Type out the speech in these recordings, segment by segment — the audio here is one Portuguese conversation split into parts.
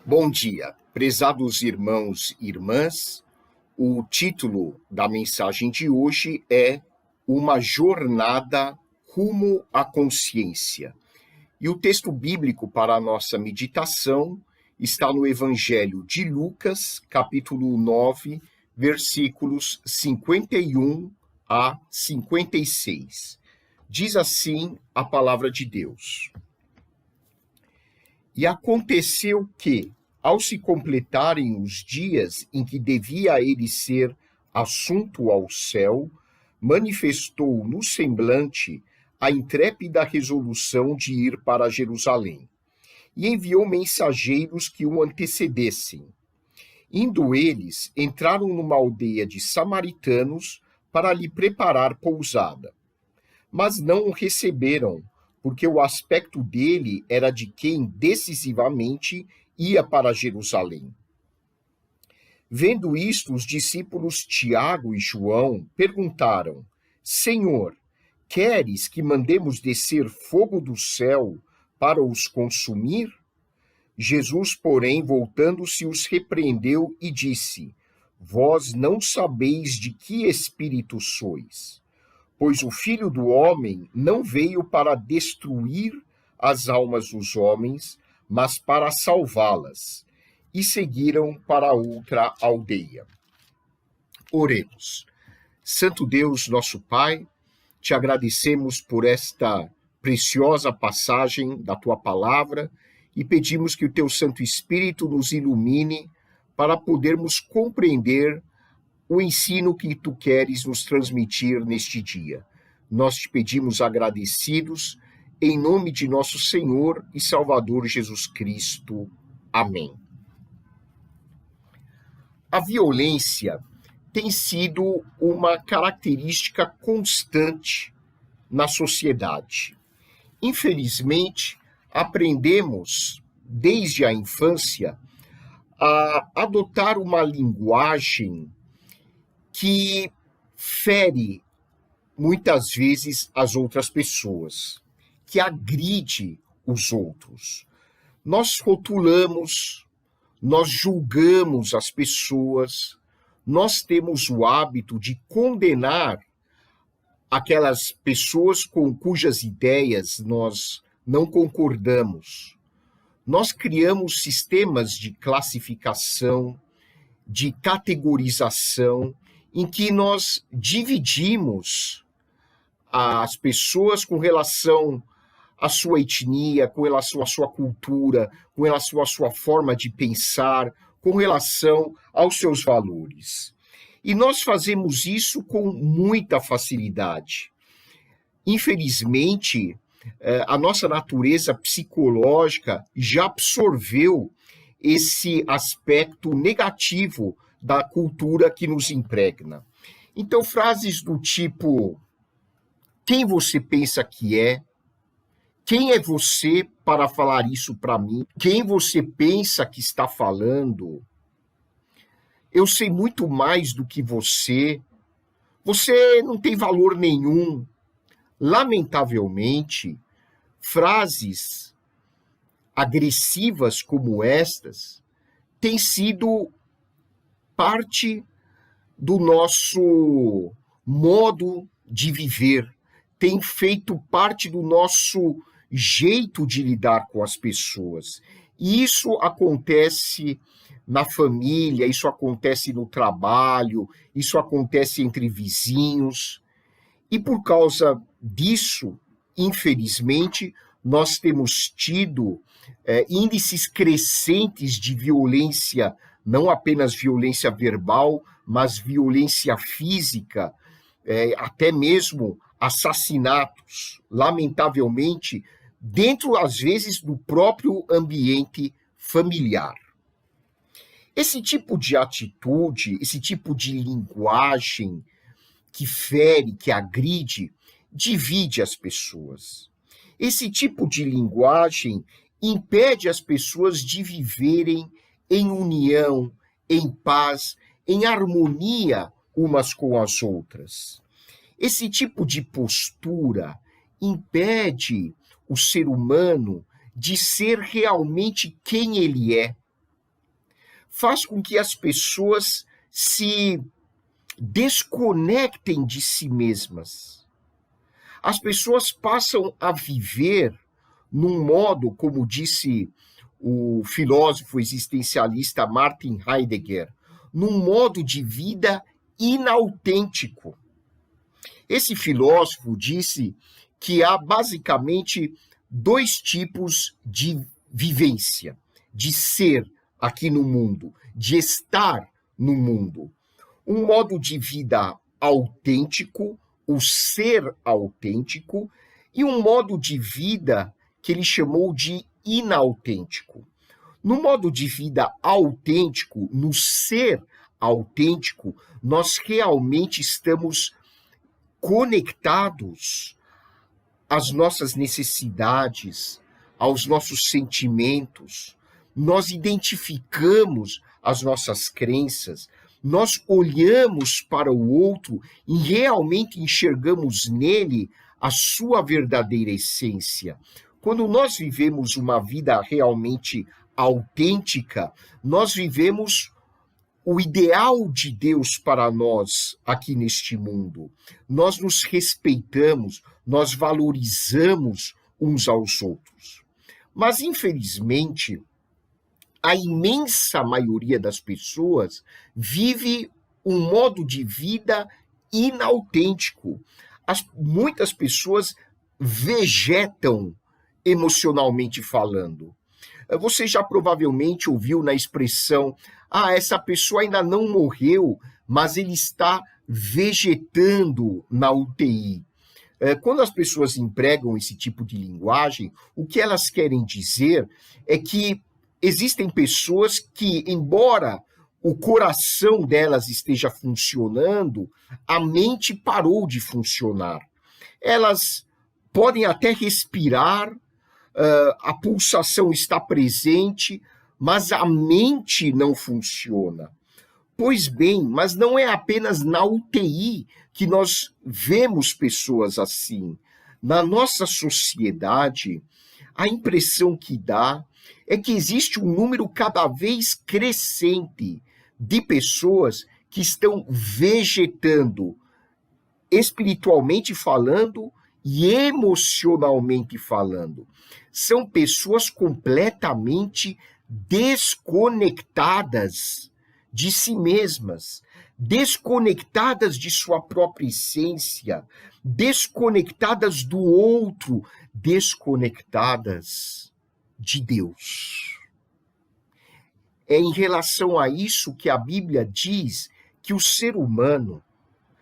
Bom dia, prezados irmãos e irmãs. O título da mensagem de hoje é Uma Jornada Rumo à Consciência. E o texto bíblico para a nossa meditação está no Evangelho de Lucas, capítulo 9, versículos 51 a 56. Diz assim a palavra de Deus. E aconteceu que, ao se completarem os dias em que devia ele ser assunto ao céu, manifestou no semblante a intrépida resolução de ir para Jerusalém, e enviou mensageiros que o antecedessem. Indo eles, entraram numa aldeia de samaritanos para lhe preparar pousada. Mas não o receberam, porque o aspecto dele era de quem decisivamente ia para Jerusalém. Vendo isto, os discípulos Tiago e João perguntaram: Senhor, queres que mandemos descer fogo do céu para os consumir? Jesus, porém, voltando-se, os repreendeu e disse: Vós não sabeis de que espírito sois. Pois o Filho do Homem não veio para destruir as almas dos homens, mas para salvá-las. E seguiram para outra aldeia. Oremos. Santo Deus, nosso Pai, te agradecemos por esta preciosa passagem da tua palavra e pedimos que o teu Santo Espírito nos ilumine para podermos compreender o ensino que tu queres nos transmitir neste dia. Nós te pedimos agradecidos, em nome de nosso Senhor e Salvador Jesus Cristo. Amém. A violência tem sido uma característica constante na sociedade. Infelizmente, aprendemos desde a infância a adotar uma linguagem que fere muitas vezes as outras pessoas, que agride os outros. Nós rotulamos, nós julgamos as pessoas, nós temos o hábito de condenar aquelas pessoas com cujas ideias nós não concordamos. Nós criamos sistemas de classificação, de categorização, em que nós dividimos as pessoas com relação à sua etnia, com relação à sua cultura, com relação à sua forma de pensar, com relação aos seus valores. E nós fazemos isso com muita facilidade. Infelizmente, a nossa natureza psicológica já absorveu esse aspecto negativo da cultura que nos impregna. Então, frases do tipo: quem você pensa que é? Quem é você para falar isso para mim? Quem você pensa que está falando? Eu sei muito mais do que você. Você não tem valor nenhum. Lamentavelmente, frases agressivas como estas têm sido parte do nosso modo de viver, tem feito parte do nosso jeito de lidar com as pessoas. E isso acontece na família, isso acontece no trabalho, isso acontece entre vizinhos. E por causa disso, infelizmente, nós temos tido índices crescentes de violência, não apenas violência verbal, mas violência física, até mesmo assassinatos, lamentavelmente, dentro, às vezes, do próprio ambiente familiar. Esse tipo de atitude, esse tipo de linguagem que fere, que agride, divide as pessoas. Esse tipo de linguagem impede as pessoas de viverem em união, em paz, em harmonia umas com as outras. Esse tipo de postura impede o ser humano de ser realmente quem ele é. faz com que as pessoas se desconectem de si mesmas. As pessoas passam a viver num modo, como disse o filósofo existencialista Martin Heidegger, num modo de vida inautêntico. Esse filósofo disse que há basicamente dois tipos de vivência, de ser aqui no mundo, de estar no mundo. Um modo de vida autêntico, o ser autêntico, e um modo de vida que ele chamou de inautêntico. No modo de vida autêntico, no ser autêntico, nós realmente estamos conectados às nossas necessidades, aos nossos sentimentos, nós identificamos as nossas crenças, nós olhamos para o outro e realmente enxergamos nele a sua verdadeira essência. Quando nós vivemos uma vida realmente autêntica, nós vivemos o ideal de Deus para nós aqui neste mundo. Nós nos respeitamos, nós valorizamos uns aos outros. Mas, infelizmente, a imensa maioria das pessoas vive um modo de vida inautêntico. Muitas pessoas vegetam emocionalmente falando. Você já provavelmente ouviu na expressão: essa pessoa ainda não morreu, mas ele está vegetando na UTI. Quando as pessoas empregam esse tipo de linguagem, o que elas querem dizer é que existem pessoas que, embora o coração delas esteja funcionando, a mente parou de funcionar. Elas podem até respirar, a pulsação está presente, mas a mente não funciona. Pois bem, mas não é apenas na UTI que nós vemos pessoas assim. Na nossa sociedade, a impressão que dá é que existe um número cada vez crescente de pessoas que estão vegetando, espiritualmente falando e emocionalmente falando. São pessoas completamente desconectadas de si mesmas, desconectadas de sua própria essência, desconectadas do outro, desconectadas de Deus. É em relação a isso que a Bíblia diz que o ser humano,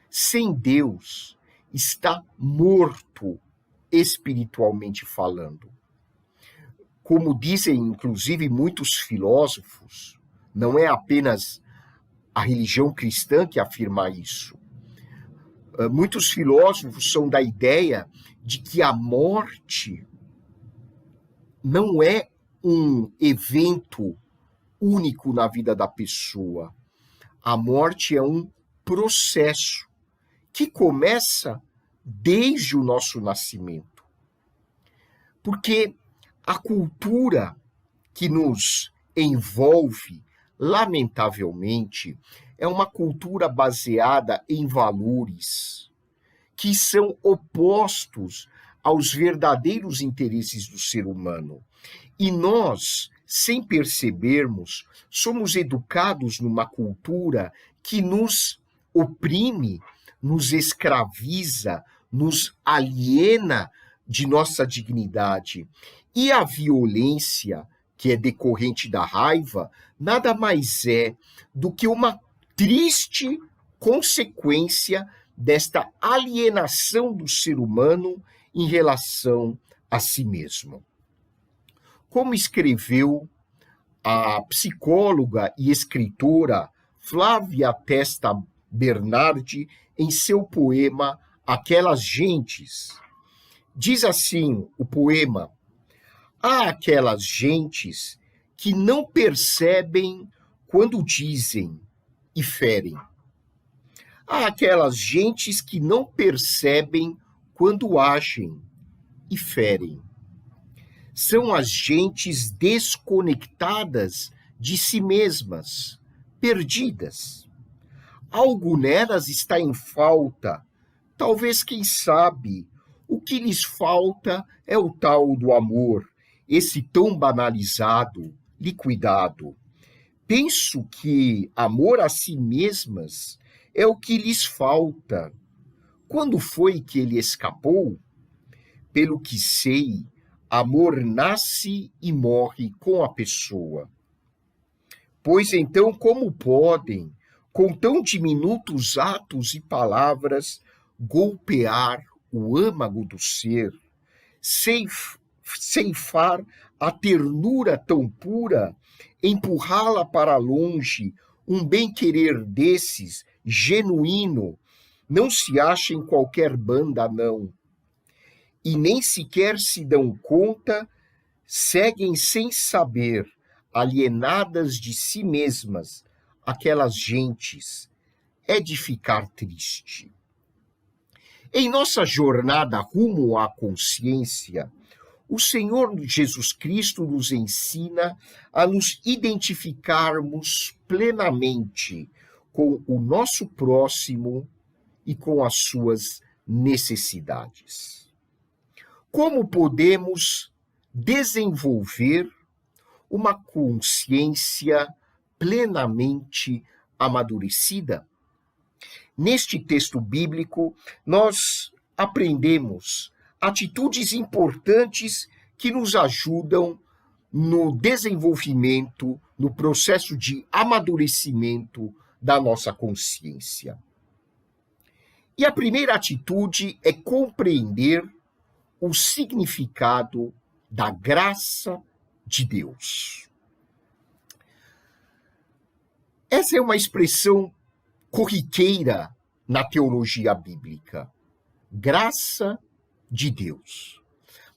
sem Deus, está morto espiritualmente falando. Como dizem, inclusive, muitos filósofos, não é apenas a religião cristã que afirma isso. Muitos filósofos são da ideia de que a morte não é um evento único na vida da pessoa. A morte é um processo que começa desde o nosso nascimento. Porque a cultura que nos envolve, lamentavelmente, é uma cultura baseada em valores que são opostos aos verdadeiros interesses do ser humano. E nós, sem percebermos, somos educados numa cultura que nos oprime, nos escraviza, nos aliena de nossa dignidade. E a violência, que é decorrente da raiva, nada mais é do que uma triste consequência desta alienação do ser humano em relação a si mesmo. Como escreveu a psicóloga e escritora Flávia Testa Bernardi em seu poema Aquelas Gentes. Diz assim o poema: há aquelas gentes que não percebem quando dizem e ferem. Há aquelas gentes que não percebem quando agem e ferem. São as gentes desconectadas de si mesmas, perdidas. Algo nelas está em falta. Talvez, quem sabe, o que lhes falta é o tal do amor, esse tão banalizado, liquidado. Penso que amor a si mesmas é o que lhes falta. Quando foi que ele escapou? Pelo que sei, amor nasce e morre com a pessoa. Pois então, como podem, com tão diminutos atos e palavras, golpear o âmago do ser, ceifar a ternura tão pura, empurrá-la para longe, um bem-querer desses, genuíno, não se acha em qualquer banda, não. E nem sequer se dão conta, seguem sem saber, alienadas de si mesmas, aquelas gentes. É de ficar triste. Em nossa jornada rumo à consciência, o Senhor Jesus Cristo nos ensina a nos identificarmos plenamente com o nosso próximo e com as suas necessidades. Como podemos desenvolver uma consciência plenamente amadurecida? Neste texto bíblico, nós aprendemos atitudes importantes que nos ajudam no desenvolvimento, no processo de amadurecimento da nossa consciência. E a primeira atitude é compreender o significado da graça de Deus. Essa é uma expressão corriqueira na teologia bíblica. Graça de Deus.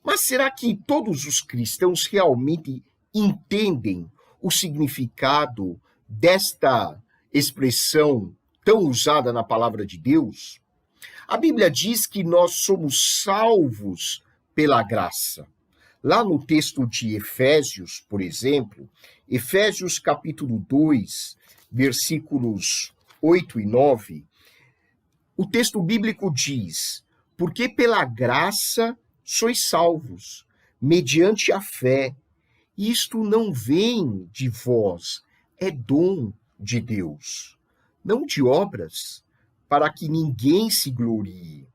Mas será que todos os cristãos realmente entendem o significado desta expressão tão usada na palavra de Deus? A Bíblia diz que nós somos salvos pela graça. Lá no texto de Efésios, por exemplo, Efésios capítulo 2, versículos 8 e 9, o texto bíblico diz: porque pela graça sois salvos, mediante a fé. Isto não vem de vós, é dom de Deus, não de obras, para que ninguém se glorie.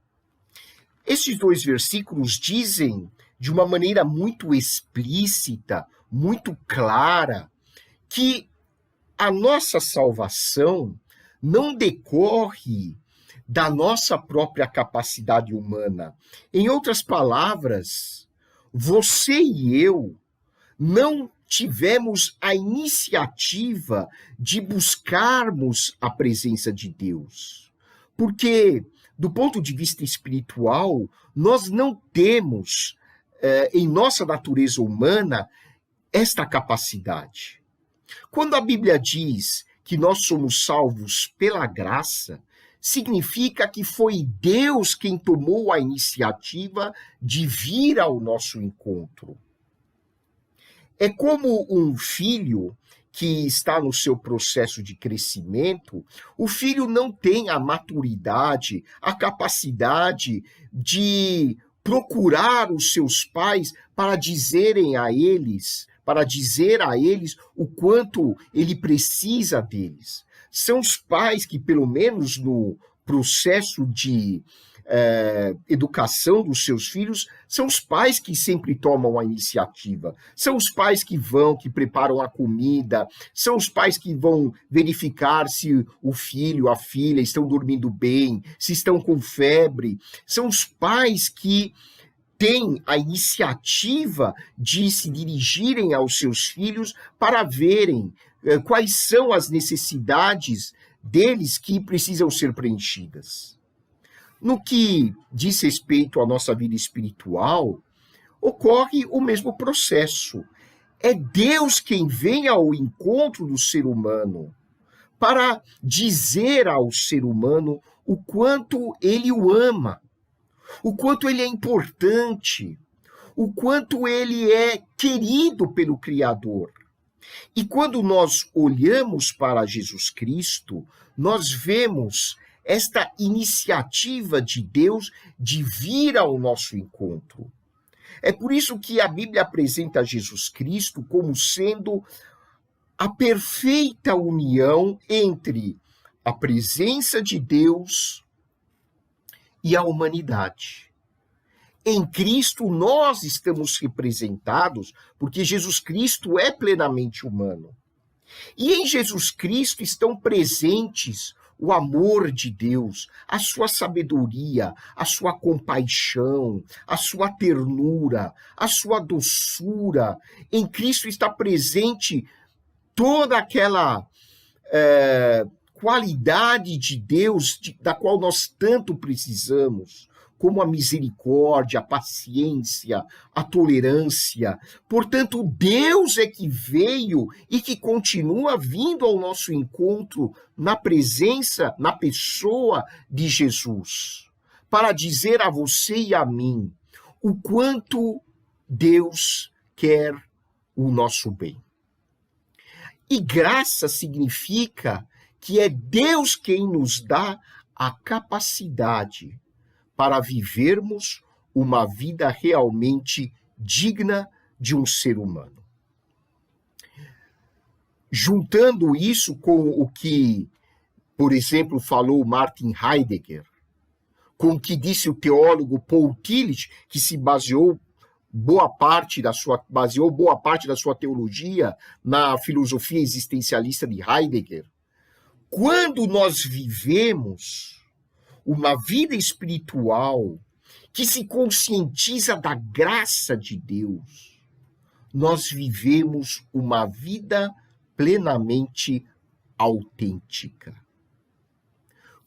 Esses dois versículos dizem de uma maneira muito explícita, muito clara, que a nossa salvação não decorre da nossa própria capacidade humana. Em outras palavras, você e eu não tivemos a iniciativa de buscarmos a presença de Deus. Porque, do ponto de vista espiritual, nós não temos, em nossa natureza humana, esta capacidade. Quando a Bíblia diz que nós somos salvos pela graça, significa que foi Deus quem tomou a iniciativa de vir ao nosso encontro. É como um filho que está no seu processo de crescimento, o filho não tem a maturidade, a capacidade de procurar os seus pais para dizer a eles o quanto ele precisa deles. São os pais que, pelo menos no processo de educação dos seus filhos, são os pais que sempre tomam a iniciativa. São os pais que vão, que preparam a comida, são os pais que vão verificar se o filho, a filha estão dormindo bem, se estão com febre. São os pais que têm a iniciativa de se dirigirem aos seus filhos para verem quais são as necessidades deles que precisam ser preenchidas. No que diz respeito à nossa vida espiritual, ocorre o mesmo processo. É Deus quem vem ao encontro do ser humano para dizer ao ser humano o quanto ele o ama, o quanto ele é importante, o quanto ele é querido pelo Criador. E quando nós olhamos para Jesus Cristo, nós vemos esta iniciativa de Deus de vir ao nosso encontro. É por isso que a Bíblia apresenta Jesus Cristo como sendo a perfeita união entre a presença de Deus e a humanidade. Em Cristo nós estamos representados porque Jesus Cristo é plenamente humano. E em Jesus Cristo estão presentes o amor de Deus, a sua sabedoria, a sua compaixão, a sua ternura, a sua doçura. Em Cristo está presente toda aquela qualidade de Deus da qual nós tanto precisamos, como a misericórdia, a paciência, a tolerância. Portanto, Deus é que veio e que continua vindo ao nosso encontro na presença, na pessoa de Jesus, para dizer a você e a mim o quanto Deus quer o nosso bem. E graça significa que é Deus quem nos dá a capacidade para vivermos uma vida realmente digna de um ser humano. Juntando isso com o que, por exemplo, falou Martin Heidegger, com o que disse o teólogo Paul Tillich, que se baseou boa parte da sua teologia na filosofia existencialista de Heidegger. Quando nós vivemos uma vida espiritual que se conscientiza da graça de Deus, nós vivemos uma vida plenamente autêntica.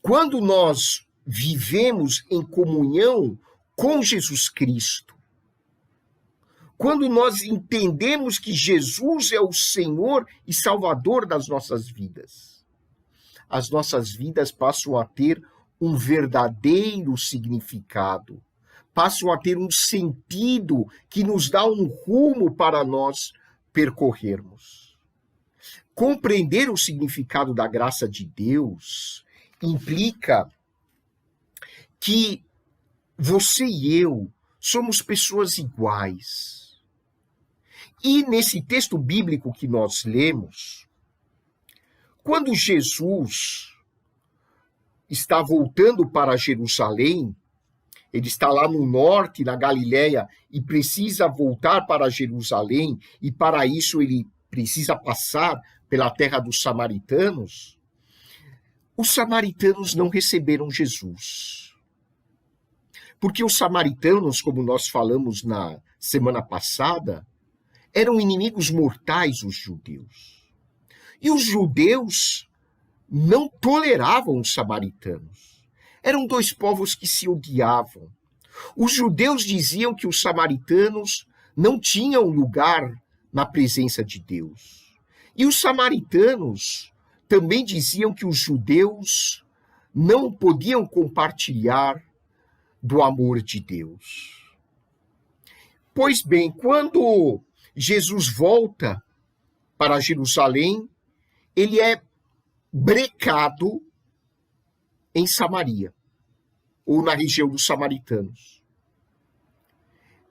Quando nós vivemos em comunhão com Jesus Cristo, quando nós entendemos que Jesus é o Senhor e Salvador das nossas vidas, as nossas vidas passam a ter um verdadeiro significado, passam a ter um sentido que nos dá um rumo para nós percorrermos. Compreender o significado da graça de Deus implica que você e eu somos pessoas iguais. E nesse texto bíblico que nós lemos, quando Jesus está voltando para Jerusalém, ele está lá no norte, na Galileia, e precisa voltar para Jerusalém, e para isso ele precisa passar pela terra dos samaritanos. Os samaritanos não receberam Jesus. Porque os samaritanos, como nós falamos na semana passada, eram inimigos mortais os judeus. E os judeus não toleravam os samaritanos. Eram dois povos que se odiavam. Os judeus diziam que os samaritanos não tinham lugar na presença de Deus. E os samaritanos também diziam que os judeus não podiam compartilhar do amor de Deus. Pois bem, quando Jesus volta para Jerusalém, ele é brecado em Samaria, ou na região dos samaritanos.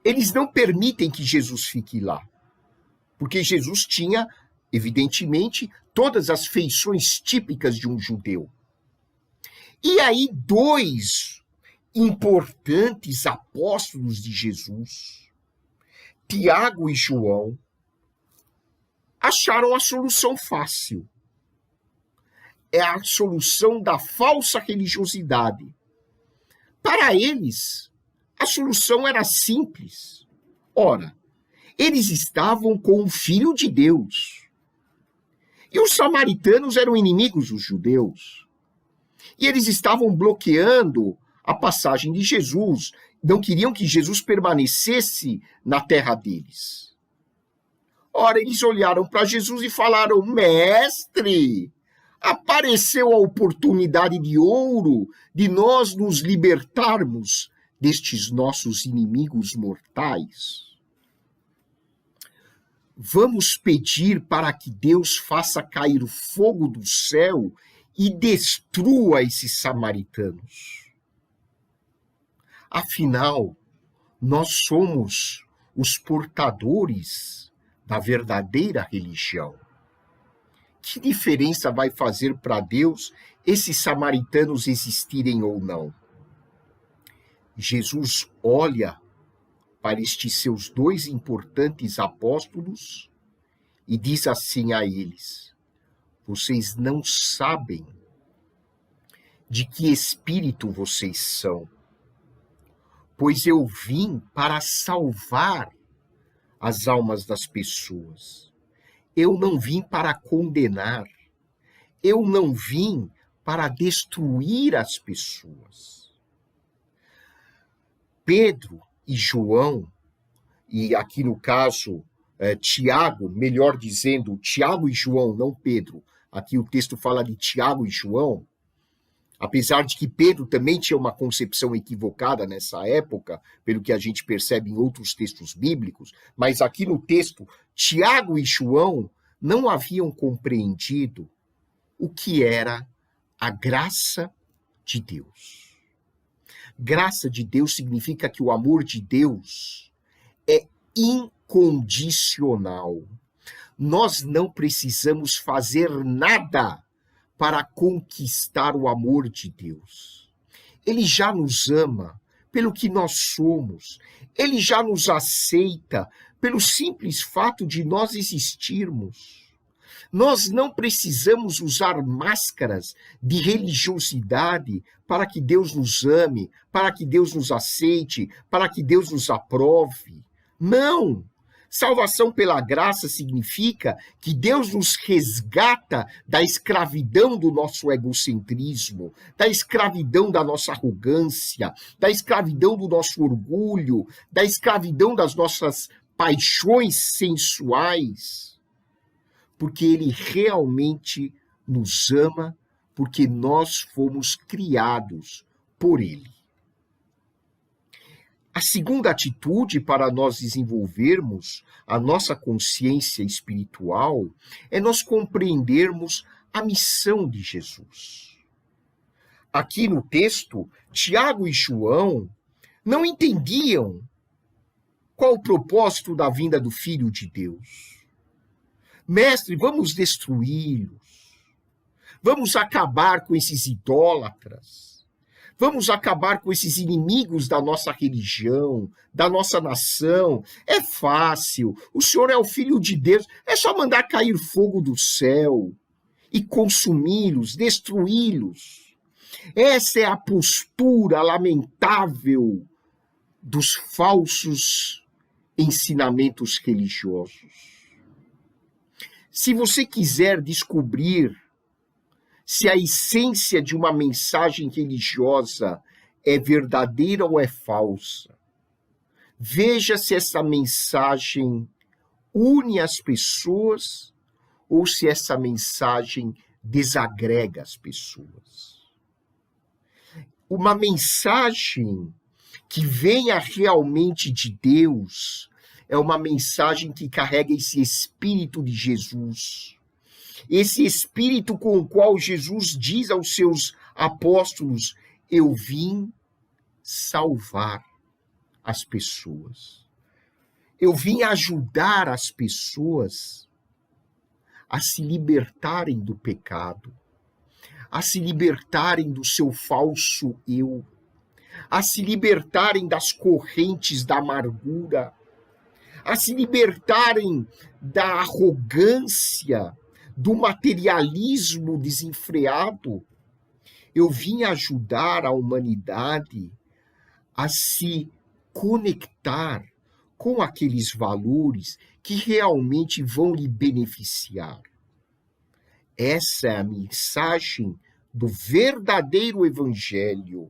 Eles não permitem que Jesus fique lá, porque Jesus tinha, evidentemente, todas as feições típicas de um judeu. E aí, dois importantes apóstolos de Jesus, Tiago e João, acharam a solução fácil. É a solução da falsa religiosidade. Para eles, a solução era simples. Ora, eles estavam com o Filho de Deus. E os samaritanos eram inimigos dos judeus. E eles estavam bloqueando a passagem de Jesus. Não queriam que Jesus permanecesse na terra deles. Ora, eles olharam para Jesus e falaram: Mestre, apareceu a oportunidade de ouro de nós nos libertarmos destes nossos inimigos mortais. Vamos pedir para que Deus faça cair fogo do céu e destrua esses samaritanos. Afinal, nós somos os portadores da verdadeira religião. Que diferença vai fazer para Deus esses samaritanos existirem ou não? Jesus olha para estes seus 2 importantes apóstolos e diz assim a eles: vocês não sabem de que espírito vocês são, pois eu vim para salvar as almas das pessoas. Eu não vim para condenar. Eu não vim para destruir as pessoas. Pedro e João, e aqui no caso Tiago, melhor dizendo, Tiago e João, não Pedro. Aqui o texto fala de Tiago e João. Apesar de que Pedro também tinha uma concepção equivocada nessa época, pelo que a gente percebe em outros textos bíblicos, mas aqui no texto, Tiago e João não haviam compreendido o que era a graça de Deus. Graça de Deus significa que o amor de Deus é incondicional. Nós não precisamos fazer nada para conquistar o amor de Deus. Ele já nos ama pelo que nós somos. Ele já nos aceita pelo simples fato de nós existirmos. Nós não precisamos usar máscaras de religiosidade para que Deus nos ame, para que Deus nos aceite, para que Deus nos aprove. Não! Salvação pela graça significa que Deus nos resgata da escravidão do nosso egocentrismo, da escravidão da nossa arrogância, da escravidão do nosso orgulho, da escravidão das nossas paixões sensuais, porque Ele realmente nos ama, porque nós fomos criados por Ele. A segunda atitude para nós desenvolvermos a nossa consciência espiritual é nós compreendermos a missão de Jesus. Aqui no texto, Tiago e João não entendiam qual o propósito da vinda do Filho de Deus. Mestre, vamos destruí-los. Vamos acabar com esses idólatras. Vamos acabar com esses inimigos da nossa religião, da nossa nação. É fácil. O Senhor é o Filho de Deus. É só mandar cair fogo do céu e consumi-los, destruí-los. Essa é a postura lamentável dos falsos ensinamentos religiosos. Se você quiser descobrir se a essência de uma mensagem religiosa é verdadeira ou é falsa, veja se essa mensagem une as pessoas ou se essa mensagem desagrega as pessoas. Uma mensagem que venha realmente de Deus é uma mensagem que carrega esse Espírito de Jesus. Esse Espírito com o qual Jesus diz aos seus apóstolos: eu vim salvar as pessoas. Eu vim ajudar as pessoas a se libertarem do pecado, a se libertarem do seu falso eu, a se libertarem das correntes da amargura, a se libertarem da arrogância, do materialismo desenfreado. Eu vim ajudar a humanidade a se conectar com aqueles valores que realmente vão lhe beneficiar. Essa é a mensagem do verdadeiro evangelho.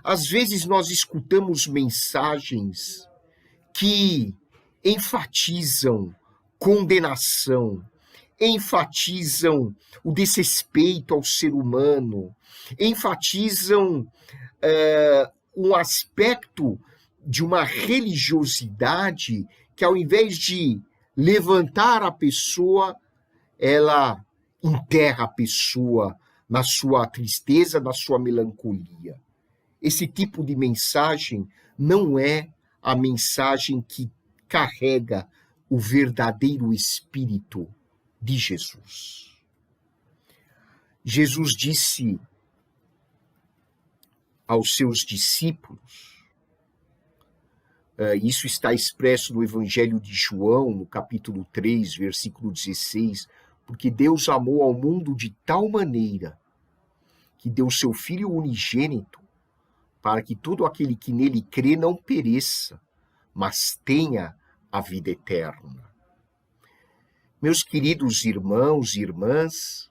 Às vezes nós escutamos mensagens que enfatizam condenação, enfatizam o desrespeito ao ser humano, enfatizam um aspecto de uma religiosidade que, ao invés de levantar a pessoa, ela enterra a pessoa na sua tristeza, na sua melancolia. Esse tipo de mensagem não é a mensagem que carrega o verdadeiro espírito de Jesus. Jesus disse aos seus discípulos, isso está expresso no Evangelho de João, no capítulo 3, versículo 16, porque Deus amou ao mundo de tal maneira que deu seu Filho unigênito para que todo aquele que nele crê não pereça, mas tenha a vida eterna. Meus queridos irmãos e irmãs,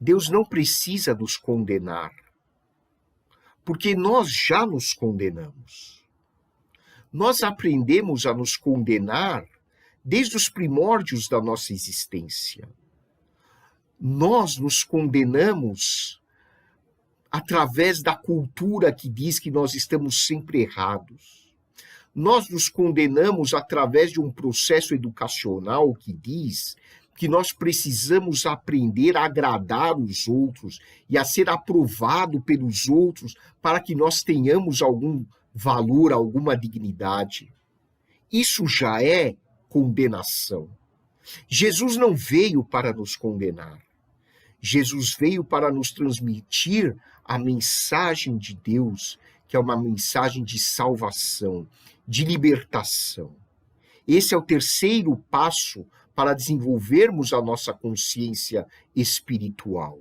Deus não precisa nos condenar, porque nós já nos condenamos. Nós aprendemos a nos condenar desde os primórdios da nossa existência. Nós nos condenamos através da cultura que diz que nós estamos sempre errados. Nós nos condenamos através de um processo educacional que diz que nós precisamos aprender a agradar os outros e a ser aprovado pelos outros para que nós tenhamos algum valor, alguma dignidade. Isso já é condenação. Jesus não veio para nos condenar. Jesus veio para nos transmitir a mensagem de Deus, que é uma mensagem de salvação, de libertação. Esse é o terceiro passo para desenvolvermos a nossa consciência espiritual.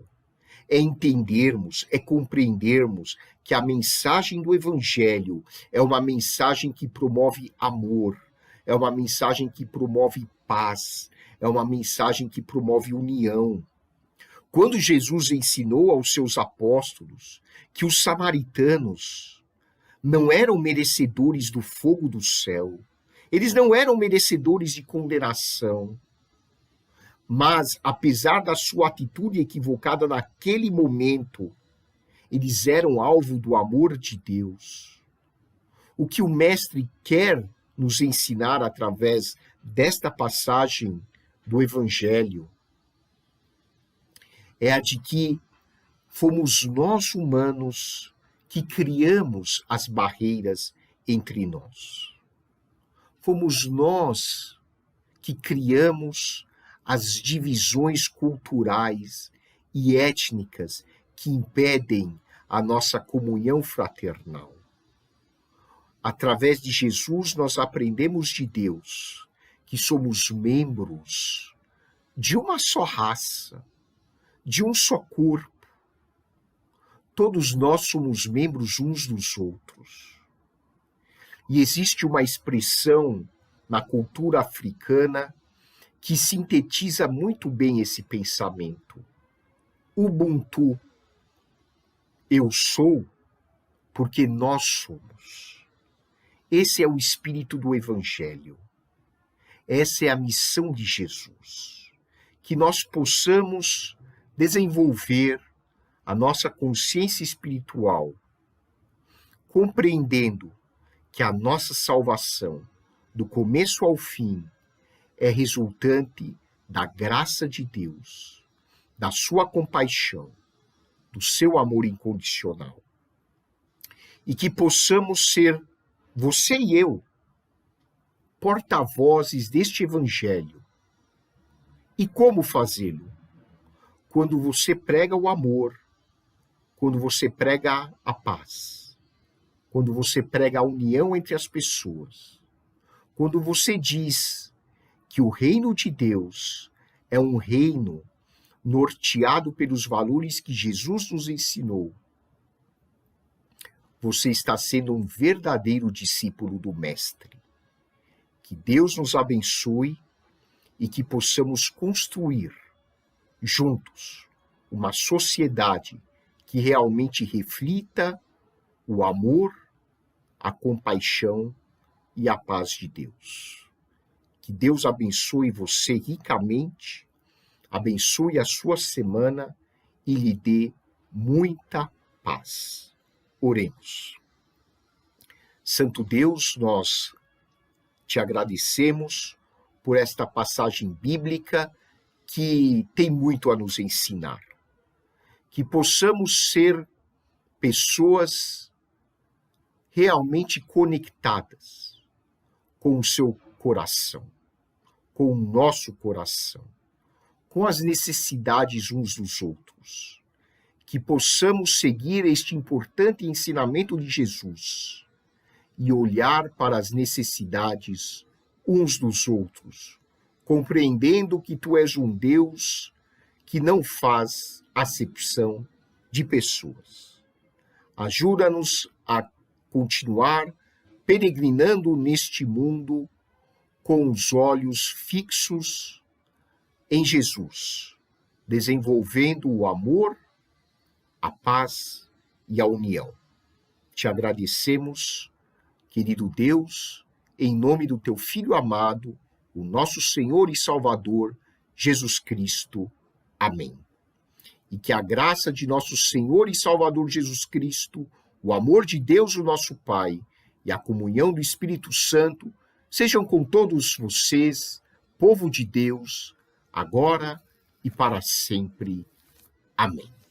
É entendermos, é compreendermos que a mensagem do Evangelho é uma mensagem que promove amor, é uma mensagem que promove paz, é uma mensagem que promove união. Quando Jesus ensinou aos seus apóstolos que os samaritanos não eram merecedores do fogo do céu, eles não eram merecedores de condenação, mas, apesar da sua atitude equivocada naquele momento, eles eram alvo do amor de Deus. O que o Mestre quer nos ensinar através desta passagem do Evangelho é a de que fomos nós humanos que criamos as barreiras entre nós. Fomos nós que criamos as divisões culturais e étnicas que impedem a nossa comunhão fraternal. Através de Jesus, nós aprendemos de Deus que somos membros de uma só raça, de um só corpo. Todos nós somos membros uns dos outros. E existe uma expressão na cultura africana que sintetiza muito bem esse pensamento. Ubuntu, eu sou porque nós somos. Esse é o espírito do Evangelho. Essa é a missão de Jesus. Que nós possamos desenvolver a nossa consciência espiritual, compreendendo que a nossa salvação, do começo ao fim, é resultante da graça de Deus, da sua compaixão, do seu amor incondicional. E que possamos ser, você e eu, porta-vozes deste Evangelho. E como fazê-lo? Quando você prega o amor, quando você prega a paz, quando você prega a união entre as pessoas, quando você diz que o reino de Deus é um reino norteado pelos valores que Jesus nos ensinou, você está sendo um verdadeiro discípulo do Mestre. Que Deus nos abençoe e que possamos construir juntos uma sociedade que realmente reflita o amor, a compaixão e a paz de Deus. Que Deus abençoe você ricamente, abençoe a sua semana e lhe dê muita paz. Oremos. Santo Deus, nós te agradecemos por esta passagem bíblica que tem muito a nos ensinar. Que possamos ser pessoas realmente conectadas com o seu coração, com o nosso coração, com as necessidades uns dos outros. Que possamos seguir este importante ensinamento de Jesus e olhar para as necessidades uns dos outros, compreendendo que tu és um Deus que não faz acepção de pessoas. Ajuda-nos a continuar peregrinando neste mundo com os olhos fixos em Jesus, desenvolvendo o amor, a paz e a união. Te agradecemos, querido Deus, em nome do teu Filho amado, o nosso Senhor e Salvador, Jesus Cristo. Amém. E que a graça de nosso Senhor e Salvador Jesus Cristo, o amor de Deus, o nosso Pai, e a comunhão do Espírito Santo sejam com todos vocês, povo de Deus, agora e para sempre. Amém.